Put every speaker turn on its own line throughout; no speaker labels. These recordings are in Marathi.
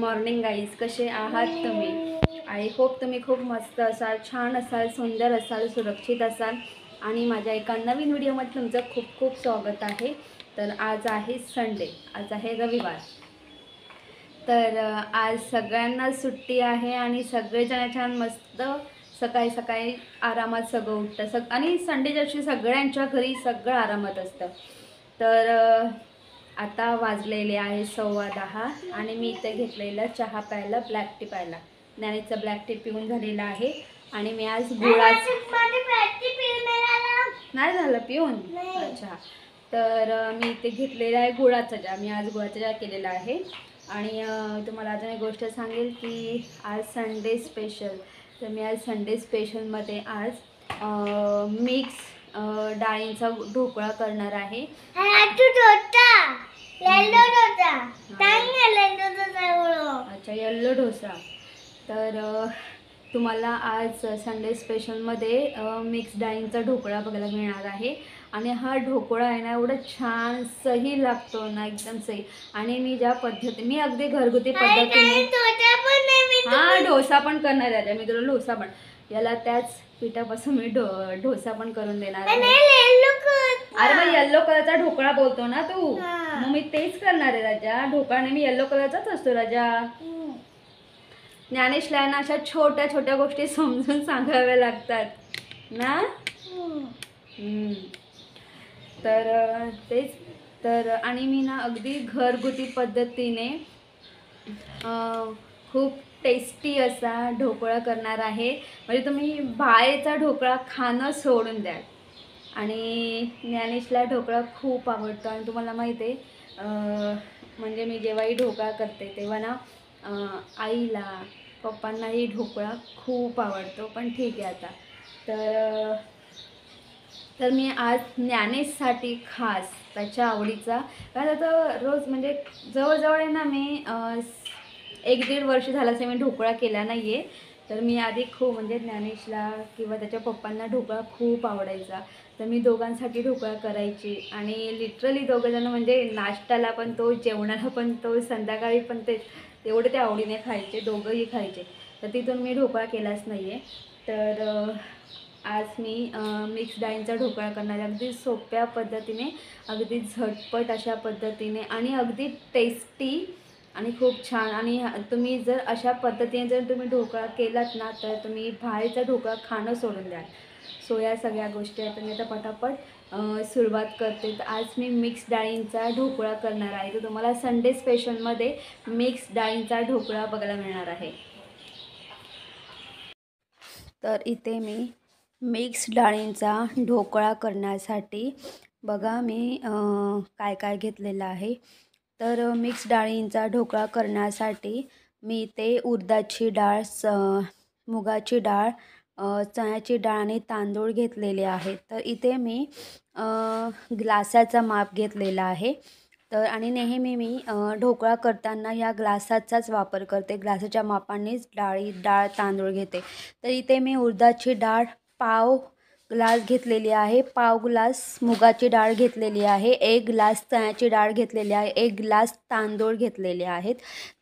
मॉर्निंग गाईज, कसे आहात तुम्ही? आय होप तुम्ही खूप मस्त असाल, छान असाल, सुंदर असाल, सुरक्षित असाल आणि माझ्या एका नवीन व्हिडिओमध्ये तुमचं खूप खूप स्वागत आहे. तर आज आहे संडे, आज आहे रविवार. तर आज सगळ्यांना सुट्टी आहे आणि सगळेजण छान मस्त सकाळी सकाळी आरामात सगळं उठतं आणि संडेच्या दिवशी सगळ्यांच्या घरी सगळं आरामात असतं. तर आता वाजलेले आहे 10:15 आणि मी इथे घेतलेलं चहा प्यायला, ब्लॅक टी प्यायला. ज्ञानीचं ब्लॅक टी पिऊन झालेलं आहे आणि मी आज गुळाचं नाही झालं पिऊन. अच्छा, तर मी इथे घेतलेला आहे गुळाचा चहा. मी आज गुळाचा चहा केलेला आहे आणि तुम्हाला अजून एक गोष्ट सांगेल की आज संडे स्पेशल. तर मी आज संडे स्पेशलमध्ये आज मिक्स डाळींचा ढोकळा करणार आहे. अच्छा, येल्लो डोसा. तर तुम्हाला आज संडे स्पेशलमध्ये मिक्स डाळींचा ढोकळा बघायला मिळणार आहे आणि हा ढोकळा आहे ना एवढं छान सही लागतो ना, एकदम सही. आणि मी ज्या पद्धती मी अगदी घरगुती पद्धतीने हा डोसा पण करणार आहे. मी तुला डोसा पण याला त्याच पिठापासून मी डोसा पण करून देणार आहे. अरे मग येल्लो कलरचा ढोकळा बोलतो ना तू, मग मी तेच करणार आहे राजा. ढोकळा नेहमी येल्लो कलरचाच असतो राजा. ज्ञानेशला ना अशा छोट्या छोट्या गोष्टी समजून सांगाव्या लागतात ना. तर तेच. तर आणि मी ना अगदी घरगुती पद्धतीने खूप टेस्टी असा ढोकळा करणार आहे. म्हणजे तुम्ही बाहेरचा ढोकळा खाणं सोडून द्याल. आणि ज्ञानेशला ढोकळा खूप आवडतो आणि तुम्हाला माहिती आहे म्हणजे मी जेव्हाही ढोकळा करते तेव्हा ना आईला पप्पांनाही ढोकळा खूप आवडतो. पण ठीक आहे आता. तर मी आज ज्ञानेशसाठी खास त्याच्या आवडीचा, कारण आता रोज म्हणजे जवळजवळ आहे ना मी 1-1.5 वर्ष झालं असे मी ढोकळा केला नाही आहे. तर मी आधी खूप म्हणजे ज्ञानेशला किंवा त्याच्या पप्पांना ढोकळा खूप आवडायचा. तर मी दोघांसाठी ढोकळा करायची आणि लिटरली दोघंजणं म्हणजे नाश्त्याला पण तो, जेवणाला पण तो, संध्याकाळी पण तेवढे ते आवडीने खायचे, दोघंही खायचे. तर तिथून मी ढोकळा केलाच नाही आहे. तर आज मी मिक्स डाळींचा ढोकळा करणार आहे, अगदी सोप्या पद्धतीने, अगदी झटपट अशा पद्धतीने आणि अगदी टेस्टी आणि खूप छान. आणि तुम्ही जर अशा पद्धतीने जर तुम्ही ढोकळा केलात ना तर तुम्ही बाहेरचा ढोकळा खाणं सोडून द्याल. सो या सगळ्या गोष्टी आहेत. मी आता पटापट सुरुवात करते. तर आज मी मिक्स डाळींचा ढोकळा करणार आहे. तर तुम्हाला संडे स्पेशलमध्ये मिक्स डाळींचा ढोकळा बघायला मिळणार आहे. तर इथे मी मिक्स डाळींचा ढोकळा करण्यासाठी बघा मी काय काय घेतलेलं आहे. तर मिक्स डाळींचा ढोकळा करण्यासाठी मी इथे उडदाची डाळ, मुगाची डाळ, चण्याची डाळ आणि तांदूळ घेतलेले आहेत. तर इथे मी ग्लासाचा माप घेतलेला आहे. तर आणि नेहमी मी ढोकळा करताना या ग्लासाचाच वापर करते. ग्लासाच्या मापानेच डाळ तांदूळ घेते. तर इथे मी उडदाची डाळ पाव ग्लास घेतलेली आहे, पाव ग्लास मुगाची डाळ घेतलेली आहे, 1 ग्लास चण्याची डाळ घेतलेली आहे, 1 ग्लास तांदूळ घेतलेले आहेत.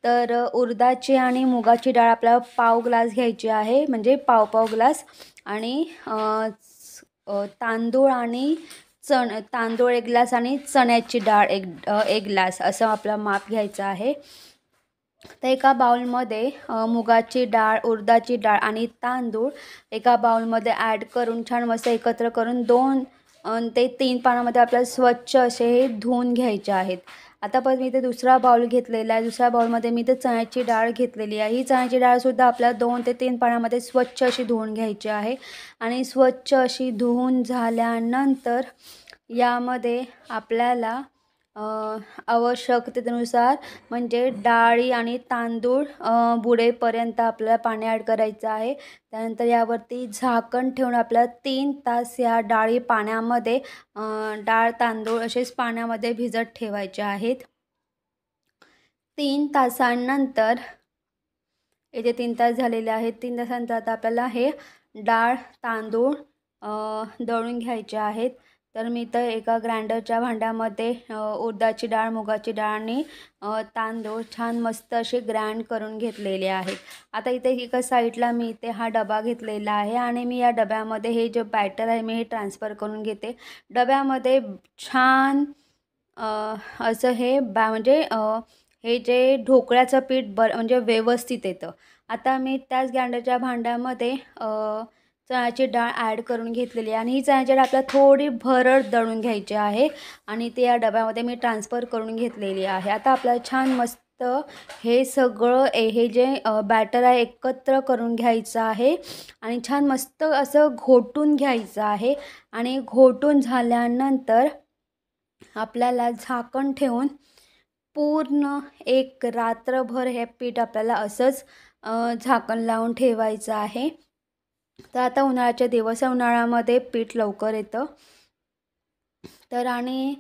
तर उडदाची आणि मुगाची डाळ आपल्याला पाव ग्लास घ्यायची आहे, म्हणजे पाव ग्लास. आणि तांदूळ आणि तांदूळ 1 ग्लास आणि चण्याची डाळ 1 ग्लास असं आपलं माप घ्यायचं आहे. तर एका बाउलमध्ये मुगाची डाळ, उडदाची डाळ आणि तांदूळ एका बाउलमध्ये ॲड करून छान मस्त एकत्र करून 2 ते 3 पाण्यामध्ये आपल्याला स्वच्छ असे हे धुवून घ्यायचे आहेत. आता परत मी इथे दुसरा बाउल घेतलेला आहे. दुसऱ्या बाउलमध्ये मी इथे चण्याची डाळ घेतलेली आहे. ही चण्याची डाळसुद्धा आपल्याला 2 ते 3 पाण्यामध्ये स्वच्छ अशी धुवून घ्यायची आहे. आणि स्वच्छ अशी धुवून झाल्यानंतर यामध्ये आपल्याला आवश्यकतेनुसार म्हणजे डाळी आणि तांदूळ बुडेपर्यंत आपल्याला पाणी ॲड करायचं आहे. त्यानंतर यावरती झाकण ठेवून आपल्याला 3 तास या डाळी पाण्यामध्ये डाळ तांदूळ असेच पाण्यामध्ये भिजत ठेवायचे आहेत. 3 तासांनंतर इथे 3 तास झालेले आहेत. 3 तासानंतर आता आपल्याला हे डाळ तांदूळ दळून घ्यायचे आहेत. तर मी तर एका ग्राइंडरच्या भांड्यामध्ये उडदाची डाळ, मुगाची डाळ आणि तांदूळ छान मस्त असे ग्राइंड करून घेतलेले आहेत. आता इथे एका साईडला मी इथे हा डबा घेतलेला आहे आणि मी या डब्यामध्ये हे जे बॅटर आहे मी हे ट्रान्सफर करून घेते. डब्यामध्ये छान असं हे म्हणजे हे जे ढोकळ्याचं पीठ म्हणजे व्यवस्थित येतं. आता मी त्याच ग्राइंडरच्या भांड्यामध्ये चण्याची डाळ ॲड करून घेतलेली आहे आणि ही चण्याची डाळ आपल्याला थोडी भरड दळून घ्यायची आहे आणि ते या डब्यामध्ये मी ट्रान्सफर करून घेतलेली आहे. आता आपल्याला छान मस्त हे सगळं हे जे बॅटर आहे एकत्र करून घ्यायचं आहे आणि छान मस्त असं घोटून घ्यायचं आहे आणि घोटून झाल्यानंतर आपल्याला झाकण ठेवून पूर्ण एक रात्रभर हे पीठ आपल्याला असंच झाकण लावून ठेवायचं आहे. तर आता उन्हाळ्याच्या दिवस उन्हाळ्यामध्ये पीठ लवकर येतं. तर आणि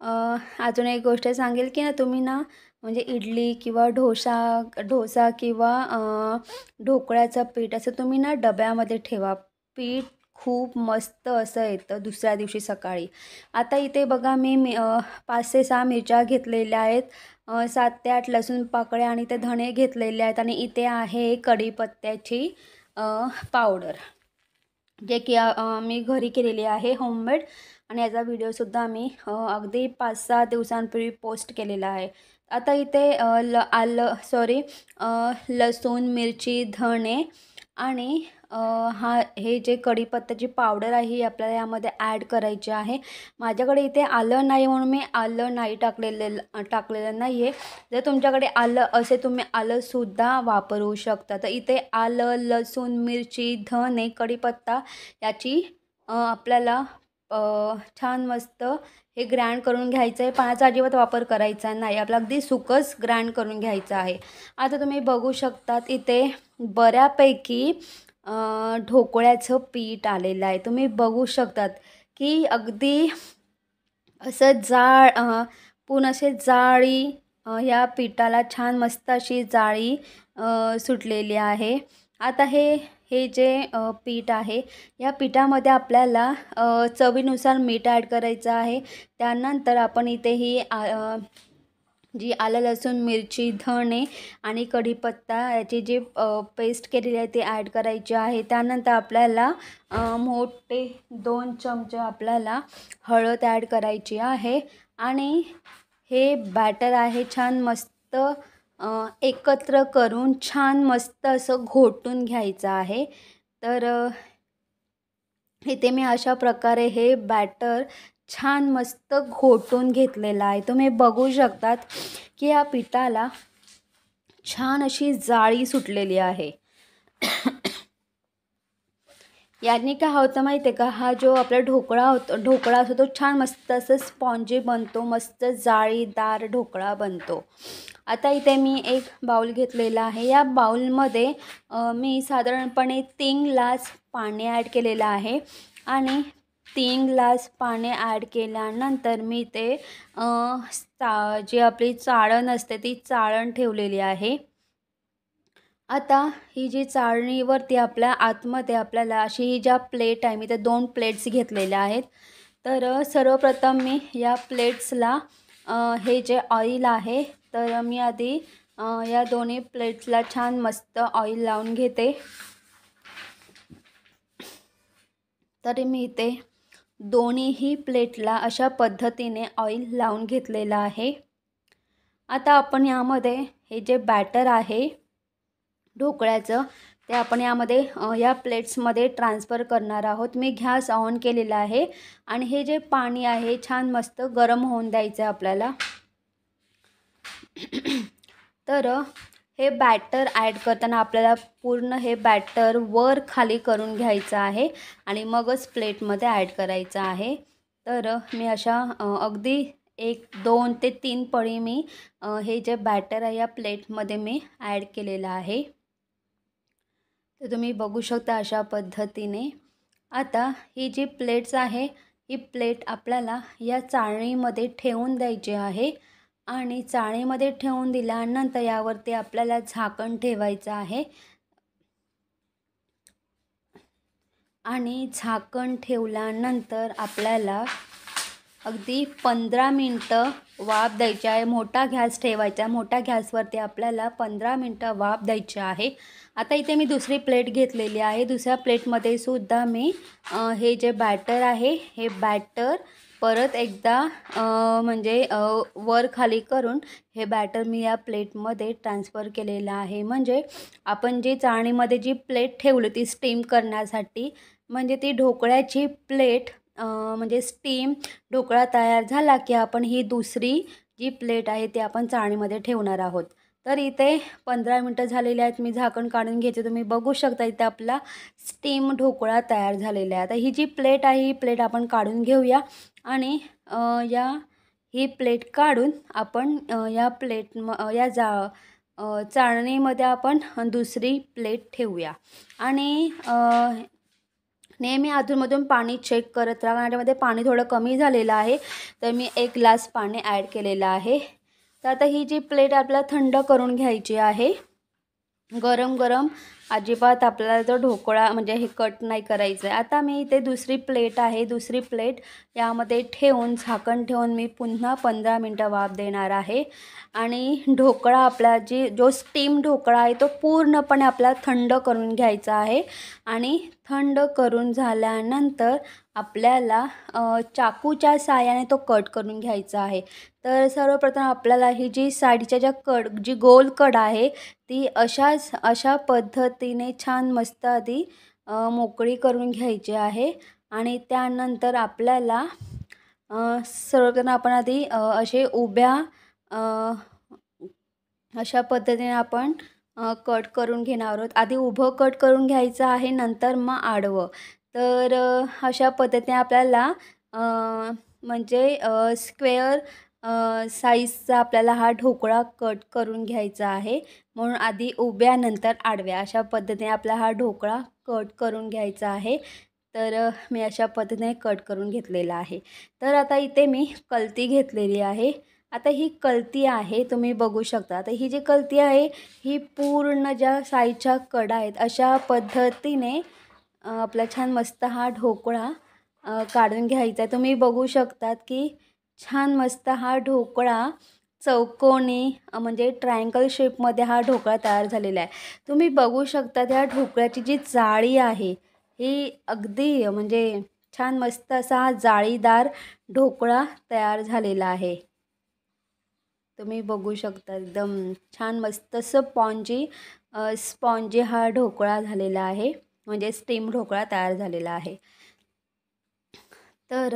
अजून एक गोष्ट सांगेल की ना तुम्ही ना म्हणजे इडली किंवा डोसा किंवा ढोकळ्याचं पीठ असं तुम्ही ना डब्यामध्ये ठेवा. पीठ खूप मस्त असं येतं दुसऱ्या दिवशी सकाळी. आता इथे बघा मी 5 ते 6 मिरच्या घेतलेल्या आहेत, 7 ते 8 लसूण पाकळ्या आणि ते धणे घेतलेले आहेत आणि इथे आहे कढीपत्त्याची पावडर, जे की मी घरी केलेली आहे होममेड आणि याचा व्हिडिओसुद्धा मी अगदी 5-6 दिवसांपूर्वी पोस्ट केलेला आहे. आता इथे लसूण, मिरची, धणे आणि हे जे कढीपत्त्याची पावडर आहे ही आपल्याला यामध्ये ॲड करायची आहे. माझ्याकडे इथे आलं नाही म्हणून मी आलं नाही टाकलेलं नाही आहे. जर तुमच्याकडे आलं असे तुम्ही आलंसुद्धा वापरू शकता. तर इथे आलं, लसूण, मिरची, धणे, कढीपत्ता याची आपल्याला छान मस्त हे ग्राइंड करून घ्यायचं आहे. पाण्याचा अजिबात वापर करायचा नाही, आपल्याला अगदी सुकंच ग्राइंड करून घ्यायचं आहे. आता तुम्ही बघू शकतात इथे बऱ्यापैकी ढोकळ्याचं पीठ आलेलं आहे. तुम्ही बघू शकतात की अगदी असं पूर्ण असे जाळी ह्या पिठाला छान मस्त अशी जाळी सुटलेली आहे. आता हे जे पीठ आहे या पिठामध्ये आपल्याला चवीनुसार मीठ ॲड करायचं आहे. त्यानंतर आपण इथे ही जी आलं, लसूण, मिरची, धणे आणि कढीपत्ता याची जी पेस्ट केलेली आहे ती ॲड करायची आहे. त्यानंतर आपल्याला मोठे 2 चमचे आपल्याला हळद ॲड करायची आहे आणि हे बॅटर आहे छान मस्त एकत्र करून छान मस्त असं घोटून घ्यायचं आहे. तर इथे मी अशा प्रकारे हे बॅटर छान मस्त घोटून घेतलेलं आहे. तुम्ही बघू शकतात की या पिठाला छान अशी जाळी सुटलेली आहे. याने काय होतं माहिती आहे का, हा जो आपला ढोकळा असतो तो छान मस्त असं स्पॉन्जी बनतो, मस्त जाळीदार ढोकळा बनतो. आता इथे मी एक बाउल घेतलेला आहे. या बाउलमध्ये मी साधारणपणे 3 ग्लास पाणी ॲड केलेलं आहे आणि 3 ग्लास पाणी ॲड केल्यानंतर मी ते जी आपली चाळण असते ती चाळण ठेवलेली आहे. आता ही जी चाळणीवरती आतमध्ये आपल्याला अशी ही ज्या प्लेट आहे, मी त्या 2 प्लेट्स घेतलेल्या आहेत. तर सर्वप्रथम मी या प्लेट्सला हे जे ऑइल आहे तर मी आधी या दोन्ही प्लेट्सला छान मस्त ऑइल लावून घेते. तरी मी इथे दोन्हीही प्लेटला अशा पद्धतीने ऑइल लावून घेतलेलं आहे. आता आपण यामध्ये हे जे बॅटर आहे ढोकळ्याचं ते आपण यामध्ये या प्लेट्समध्ये ट्रान्सफर करणार आहोत. मी गॅस ऑन केलेला आहे आणि हे जे पाणी आहे छान मस्त गरम होऊन द्यायचं आहे आपल्याला. तर हे बॅटर ॲड करताना आपल्याला पूर्ण हे बॅटर वर खाली करून घ्यायचं आहे आणि मगच प्लेटमध्ये ॲड करायचं आहे. तर मी अशा अगदी 1, 2 ते 3 पळी मी हे जे बॅटर आहे या प्लेटमध्ये मी ॲड केलेलं आहे. तर तुम्ही बघू शकता अशा पद्धतीने. आता ही जी प्लेट्स आहे ही प्लेट आपल्याला या चाळणीमध्ये ठेवून द्यायची आहे आणि चाळणीमध्ये ठेवून दिल्यानंतर यावरती आपल्याला झाकण ठेवायचं आहे आणि झाकण ठेवल्यानंतर आपल्याला अगदी 15 मिनटं वाफ द्यायची आहे. मोठा गॅस ठेवायचा. मोठ्या गॅसवरती आपल्याला 15 मिनटं वाफ द्यायची आहे. आता इथे मी दुसरी प्लेट घेतलेली आहे. दुसऱ्या प्लेटमध्ये सुद्धा मी हे जे बॅटर आहे हे बॅटर परत एकदा म्हणजे वर खाली करून हे बॅटर मी या प्लेटमध्ये ट्रान्सफर केलेलं आहे. म्हणजे आपण जी चाळणीमध्ये जी प्लेट ठेवली ती स्टीम करण्यासाठी, म्हणजे ती ढोकळ्याची प्लेट म्हणजे स्टीम ढोकळा तयार झाला की आपण ही दुसरी जी प्लेट आहे ती आपण चाळणीमध्ये ठेवणार आहोत. तर इथे 15 मिनटं झालेली आहेत. मी झाकण काढून घेते. तुम्ही बघू शकता इथे आपला स्टीम ढोकळा तयार झालेला आहे. आता ही जी प्लेट आहे ही प्लेट आपण काढून घेऊया आणि ही प्लेट काढून आपण या चाळणीमध्ये आपण दुसरी प्लेट ठेवूया आणि नेहमी अधूनमधून पाणी चेक करत राहा. माझ्यामध्ये पाणी थोडं कमी झालेलं आहे तर मी 1 ग्लास पाणी ॲड केलेलं आहे. तर आता ही जी प्लेट आपल्याला थंड करून घ्यायची आहे. गरम गरम अजिबात आपल्याला जो ढोकळा म्हणजे हे कट नाही करायचं आहे. आता मी इथे दुसरी प्लेट आहे. दुसरी प्लेट यामध्ये ठेवून झाकण ठेवून मी पुन्हा 15 मिनटं वाफ देणार आहे. आणि ढोकळा आपला जो स्टीम ढोकळा आहे तो पूर्णपणे आपल्याला थंड करून घ्यायचा आहे. आणि थंड करून झाल्यानंतर आपल्याला चाकूच्या साहाय्याने तो कट करून घ्यायचा आहे. तर सर्वप्रथम आपल्याला ही जी साईडच्या जी गोल कड आहे ती अशा पद्धतीने छान मस्त आधी मोकळी करून घ्यायची आहे. आणि त्यानंतर आपल्याला सर्वप्रथम आपण आधी असे उभ्या अशा पद्धतीने आपण कट करून घेणार आहोत. आधी उभं कट करून घ्यायचं आहे, नंतर मग आडवं. तर अशा पद्धतीने आपल्याला म्हणजे स्क्वेअर साईजचा आपल्याला हा ढोकळा कट करून घ्यायचा आहे. म्हणून आधी उभ्या नंतर आडव्या अशा पद्धतीने आपला हा ढोकळा कट करून घ्यायचा आहे. तर मी अशा पद्धतीने कट करून घेतलेला आहे. तर आता इथे मी कलती घेतलेली आहे. आता ही कलती आहे तुम्ही बघू शकता. आता ही जी कलती आहे ही पूर्ण ज्या साईडच्या कडा आहेत अशा पद्धतीने आपला छान मस्त हा ढोकळा काढून घ्यायचा आहे. तुम्ही बघू शकतात की छान मस्त हा ढोकळा चौकोनी म्हणजे ट्रायंगल शेपमध्ये हा ढोकळा तयार झालेला आहे. तुम्ही बघू शकता त्या ढोकळ्याची जी जाळी आहे ही अगदी म्हणजे छान मस्त असा हा जाळीदार ढोकळा तयार झालेला आहे. तुम्ही बघू शकता एकदम छान मस्त स्पॉन्जी हा ढोकळा झालेला आहे. म्हणजे स्टीम ढोकळा तयार झालेला आहे. तर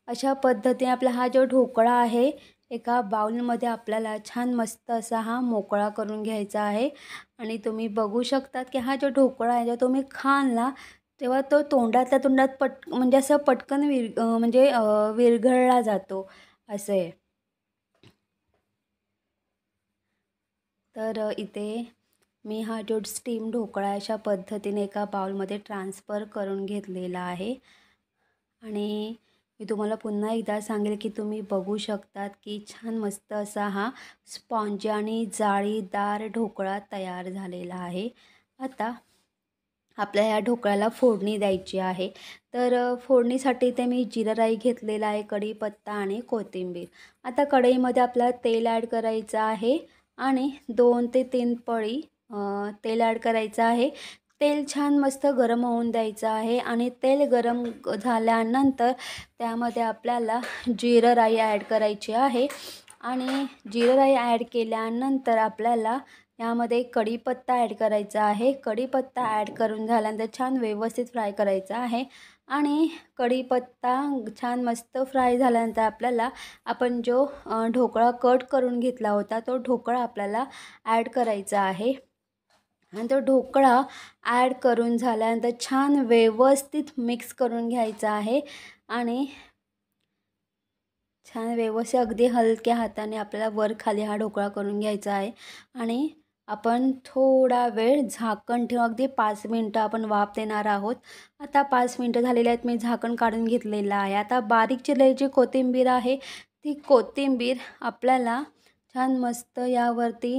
अशा पद्धतीने आपला हा जो ढोकळा आहे एका बाउलमध्ये आपल्याला छान मस्त असा हा मोकळा करून घ्यायचा आहे. आणि तुम्ही बघू शकतात की हा जो ढोकळा आहे जेव्हा तुम्ही खाल ना तेव्हा तो तोंडातल्या तोंडात म्हणजे असं पटकन विरघळला जातो असं आहे. तर इथे मी हा जो स्टीम ढोकळा अशा पद्धतीने एका बाउलमध्ये ट्रान्सफर करून घेतलेला आहे. आणि मी तुम्हाला पुन्हा एकदा सांगेल की तुम्ही बघू शकतात की छान मस्त असा हा स्पॉन्जी आणि जाळीदार ढोकळा तयार झालेला आहे. आता आपल्या ह्या ढोकळ्याला फोडणी द्यायची आहे. तर फोडणीसाठी ते मी जिरा राई घेतलेला आहे, कढीपत्ता आणि कोथिंबीर. आता कढईमध्ये आपल्याला तेल ॲड करायचं आहे आणि 2 ते 3 पळी तेल ॲड करायचं आहे. तेल छान मस्त गरम होऊन द्यायचं आहे आणि तेल गरम झाल्यानंतर त्यामध्ये आपल्याला जिरं राई ॲड करायची आहे. आणि जिरं राई ॲड केल्यानंतर आपल्याला यामध्ये कढीपत्ता ॲड करायचा आहे. कढीपत्ता ॲड करून झाल्यानंतर छान व्यवस्थित फ्राय करायचा आहे. आणि कढीपत्ता छान मस्त फ्राय झाल्यानंतर आपल्याला आपण जो ढोकळा कट करून घेतला होता तो ढोकळा आपल्याला ॲड करायचा आहे. आणि तो ढोकळा ॲड करून झाल्यानंतर छान व्यवस्थित मिक्स करून घ्यायचा आहे. आणि छान व्यवस्थित अगदी हलक्या हाताने आपल्याला वर खाली हा ढोकळा करून घ्यायचा आहे. आणि आपण थोडा वेळ झाकण ठेवून अगदी 5 मिनटं आपण वाफ देणार आहोत. आता 5 मिनटं झालेली आहेत. मी झाकण काढून घेतलेलं आहे. आता बारीक चिरलेली जी कोथिंबीर आहे ती कोथिंबीर आपल्याला छान मस्त यावरती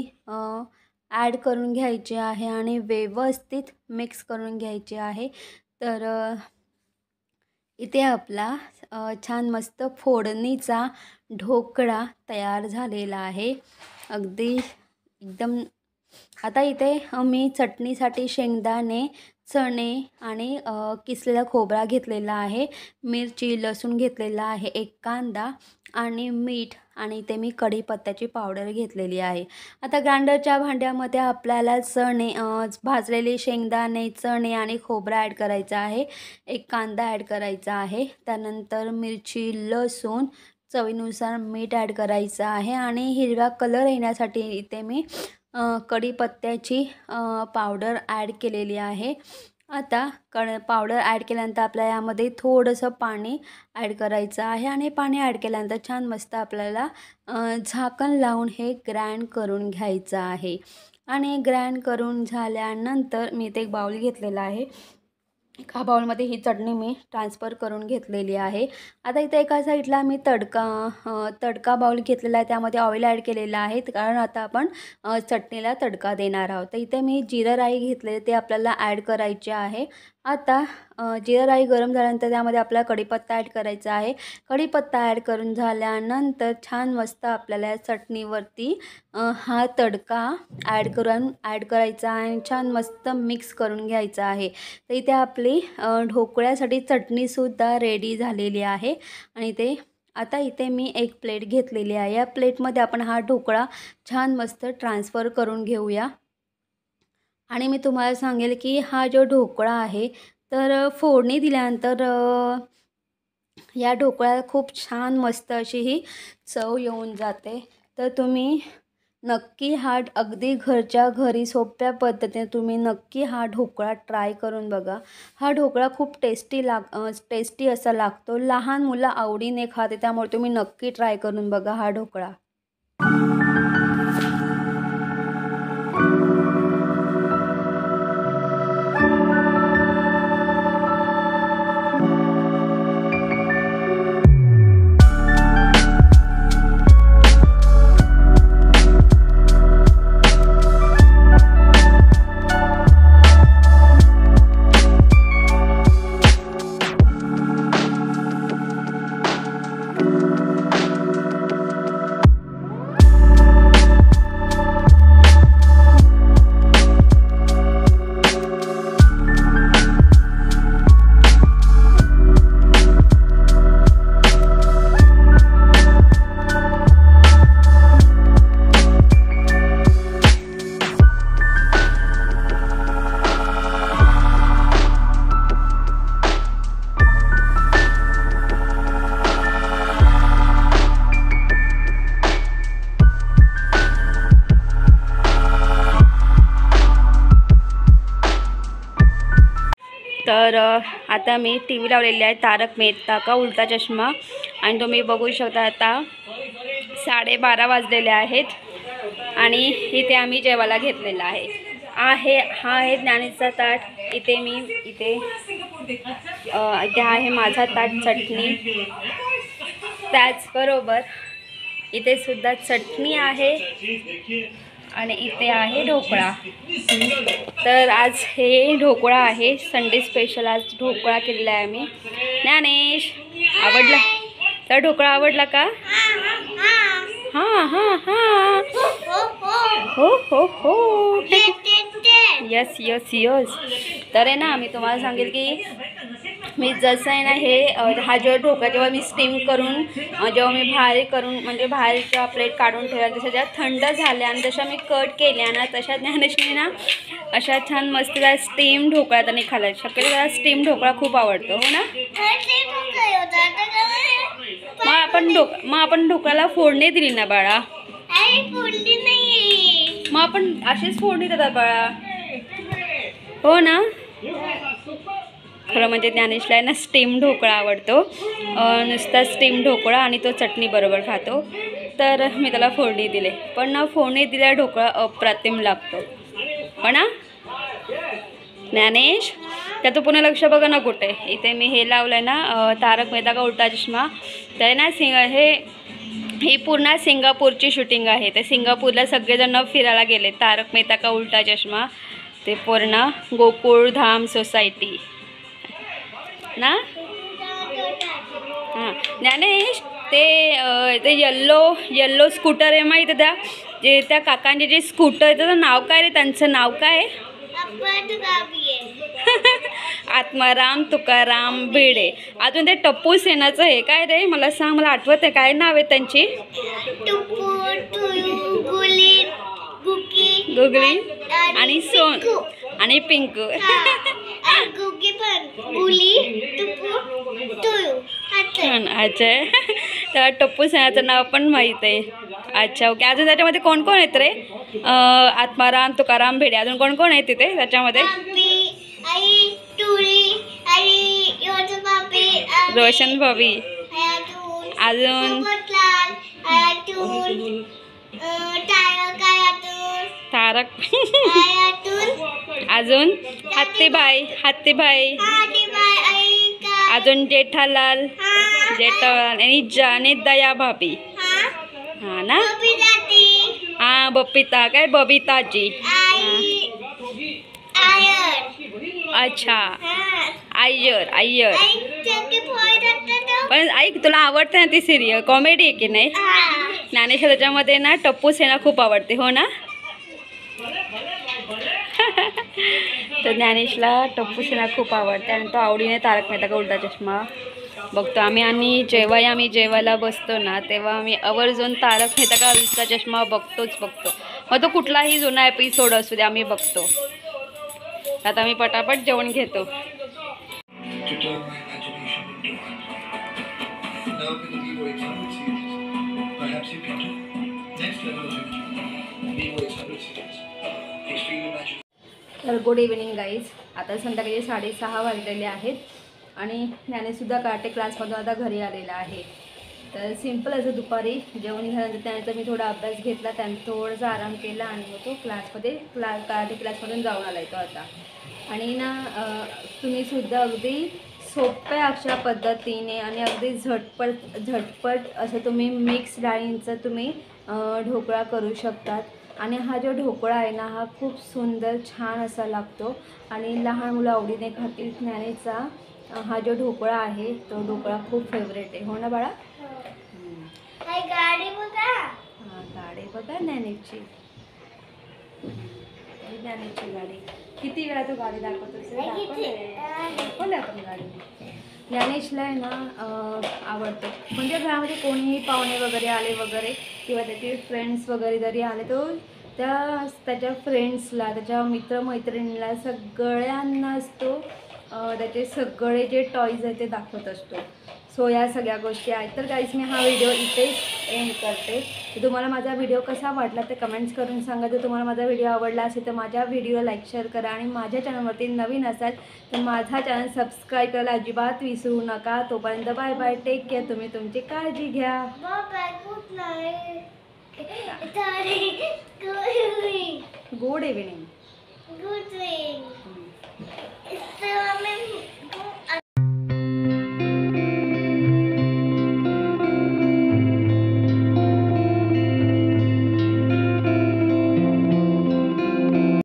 ॲड करून घ्यायची आहे आणि व्यवस्थित मिक्स करून घ्यायची आहे. तर इथे आपला छान मस्त फोडणीचा ढोकळा तयार झालेला आहे. अगदी एकदम. आता इथे मी चटणीसाठी शेंगदाणे, चणे आणि किसलेला खोबरा घेतलेला आहे, मिरची, लसूण घेतलेला आहे, एक कांदा आणि मीठ आणि इथे मी कढीपत्त्याची पावडर घेतलेली आहे. आता ग्राइंडरच्या भांड्यामध्ये आपल्याला चणे, भाजलेले शेंगदाणे, चणे आणि खोबरा ॲड करायचा आहे, एक कांदा ॲड करायचा आहे, त्यानंतर मिरची, लसूण, चवीनुसार मीठ ॲड करायचं आहे आणि हिरवा कलर येण्यासाठी इथे मी कढीपत्त्याची पावडर ॲड केलेली आहे. आता पावडर ॲड केल्यानंतर आपल्याला यामध्ये थोडंसं पाणी ॲड करायचं आहे आणि पाणी ॲड केल्यानंतर छान मस्त आपल्याला झाकण लावून हे ग्राइंड करून घ्यायचं आहे. आणि ग्राइंड करून झाल्यानंतर मी इथे एक बाउल घेतलेला आहे. एका बाउलमध्ये ही चटणी मी ट्रान्सफर करून घेतलेली आहे. आता इथे एका साईडला मी तडका बाउल घेतलेला आहे, त्यामध्ये ऑइल ॲड केलेलं आहे, कारण आता आपण चटणीला तडका देणार आहोत. तर इथे मी जिरं राई घेतले, ते आपल्याला ॲड करायचे आहे. आता जिरं राई गरम झाल्यानंतर त्यामध्ये आपला कढीपत्ता ॲड करायचा आहे. कढीपत्ता ॲड करून झाल्यानंतर छान मस्त आपल्याला चटणीवरती हा तडका ॲड करायचा आणि छान मस्त मिक्स करून घ्यायचा आहे. तर इथे आपली ढोकळ्यासाठी चटणीसुद्धा रेडी झालेली आहे. आणि आता इथे मी एक प्लेट घेतलेली आहे. या प्लेटमध्ये आपण हा ढोकळा छान मस्त ट्रान्सफर करून घेऊया. आणि मी तुम्हाला सांगेल की हा जो ढोकळा आहे, तर फोडणी दिल्यानंतर या ढोकळ्याला खूप छान मस्त अशी ही चव येऊन जाते. तर तुम्ही नक्की हा अगदी घरच्या घरी सोप्या पद्धतीने तुम्ही नक्की हा ढोकळा ट्राय करून बघा. हा ढोकळा खूप टेस्टी असा लागतो. लहान मुलं आवडीने खाते, त्यामुळे तुम्ही नक्की ट्राय करून बघा हा ढोकळा. तर आता मी टी व्ही लावलेली आहे, तारक मेहता का उल्टा चष्मा, आणि तुम्ही बघू शकता आता 12:30 वाजलेले आहेत आणि इथे आम्ही जेवायला घेतलेला आहे. हा आहे ज्ञानेशचा ताट. इथे आहे माझा ताट चटणी, त्याचबरोबर इथे सुद्धा चटणी आहे आणि इथे आहे ढोकळा. तर आज हे ढोकळा आहे, संडे स्पेशल आज ढोकळा केलेला आहे आम्ही. ज्ञानेश, आवडला तर ढोकळा आवडला का? हां हां हां, हो हो हो, यस यस यस. तर आहे ना, मी तुम्हाला सांगेल की मी जसं आहे ना हा जो ढोकळा जेव्हा मी स्टीम करून जेव्हा मी बाहेरच्या प्लेट काढून ठेवल्या, तशा ज्या थंड झाल्या आणि तशा मी कट केल्या ना, तशा ज्ञानेशने ना अशा छान मस्त स्टीम ढोकळा त्यांनी खाल्ला. शक्यतो त्याला स्टीम ढोकळा खूप आवडतो, हो ना? मग आपण ढोकळ्याला फोडणी दिली ना बाळा. मग आपण अशीच फोडणी देतात बाळा, हो ना? खरं म्हणजे ज्ञानेशला आहे ना स्टीम ढोकळा आवडतो, नुसता स्टीम ढोकळा, आणि तो चटणी बरोबर खातो. तर मी त्याला फोडणी दिले, पण ना फोडणी दिल्या ढोकळा अप्रतिम लागतो, हो ना ज्ञानेश? त्या तो पुन्हा लक्ष बघा ना कुठे. इथे मी हे लावलं आहे ना तारक मेहता का उल्टा चष्मा. तर ना ही पूर्ण सिंगापूरची शूटिंग आहे. ते सिंगापूरला सगळेजण फिरायला गेले. तारक मेहता का उल्टा चष्मा ते पूर्ण गोकुळधाम सोसायटी ना. हां ज्ञानेश ते येल्लो स्कूटर आहे माहिती त्या जे त्या काकांचे जे स्कूटर त्याचं नाव काय रे त्यांचं नाव काय आत्माराम तुकाराम भिडे. अजून ते टप्पू सेनाचं आहे काय रे मला सांग मला आठवत आहे काय नाव आहे त्यांची गुगली आणि सोन आणि पिंकू अच्छा तर टप्पू सेनाचं नाव पण माहीत आहे. अच्छा ओके अजून त्याच्यामध्ये कोण कोण आहेत रे आत्माराम तुकाराम भिडे अजून कोण कोण आहे तिथे त्याच्यामध्ये रोशन भाभी अजून तारक अजून हत्तीभाई अजून जेठालाल आणि दया भाभी हा ना हा बबिता काय बबिताजी अच्छा अय्यर पण ऐक तुला आवडते ना ती सिरियल कॉमेडी आहे की नाही ज्ञानेश त्याच्यामध्ये ना टप्पू सेना खूप आवडते हो ना तर ज्ञानेशला टप्पू सेना खूप आवडते आणि तो आवडीने तारक मेहता का उलटा चष्मा बघतो आम्ही आणि जेव्हाही आम्ही जेवायला बसतो ना तेव्हा आम्ही आवर्जून तारक मेहता का उलटा चष्मा बघतो मग तो कुठलाही जुना एपिसोड असू दे आम्ही बघतो. आता आम्ही पटापट जेवण घेतो. तर गुड इव्हिनिंग गाईज. आता संध्याकाळी 6:30 वाजलेले आहेत आणि ज्ञानेशसुद्धा कराटे क्लासमधून आता घरी आलेला आहे. तर सिम्पल असं दुपारी जेवण झाल्यानंतर त्यानंतर मी थोडा अभ्यास घेतला त्यानं थोडासा आराम केला आणि मग तो कराटे क्लासमधून जाऊन आला तो आता. आणि ना तुम्हीसुद्धा अगदी सोप्या अशा पद्धतीने आणि अगदी झटपट असं तुम्ही मिक्स डाळींचं तुम्ही ढोकळा करू शकतात. आणि हा जो ढोकळा आहे ना हा खूप सुंदर छान असा लागतो आणि लहान मुलं आवडीने खातील. ज्ञानेशचा हा जो ढोकळा आहे तो ढोकळा खूप फेवरेट आहे हो ना बाळा. गाडी बघा हां गाडी बघा ज्ञानेशची गाडी किती वेळा तो गाडी दाखवतो दाखवलं आपण गाडी. ज्ञानेशला आहे ना आवडतं म्हणजे घरामध्ये कोणीही पाहुणे वगैरे आले वगैरे किंवा त्याचे फ्रेंड्स वगैरे जरी आले तो त्याच्या फ्रेंड्सला त्याच्या मित्रमैत्रिणीला सगळ्यांनाच तो त्याचे सगळे जे टॉईज आहेत ते दाखवत असतो. सो या सगळ्या गोष्टी आहेत. तर गाईज मी हा व्हिडिओ इथेच एंड करते. तर तुम्हाला माझा व्हिडिओ कसा वाटला ते कमेंट्स करून सांगा. जर तुम्हाला माझा व्हिडिओ आवडला असेल तर माझ्या व्हिडिओला लाईक शेअर करा आणि माझ्या चॅनलवरती नवीन असाल तर माझा चॅनल सबस्क्राईब करायला अजिबात विसरू नका. तोपर्यंत बाय बाय टेक केअर. तुम्ही तुमची काळजी घ्या. Good evening.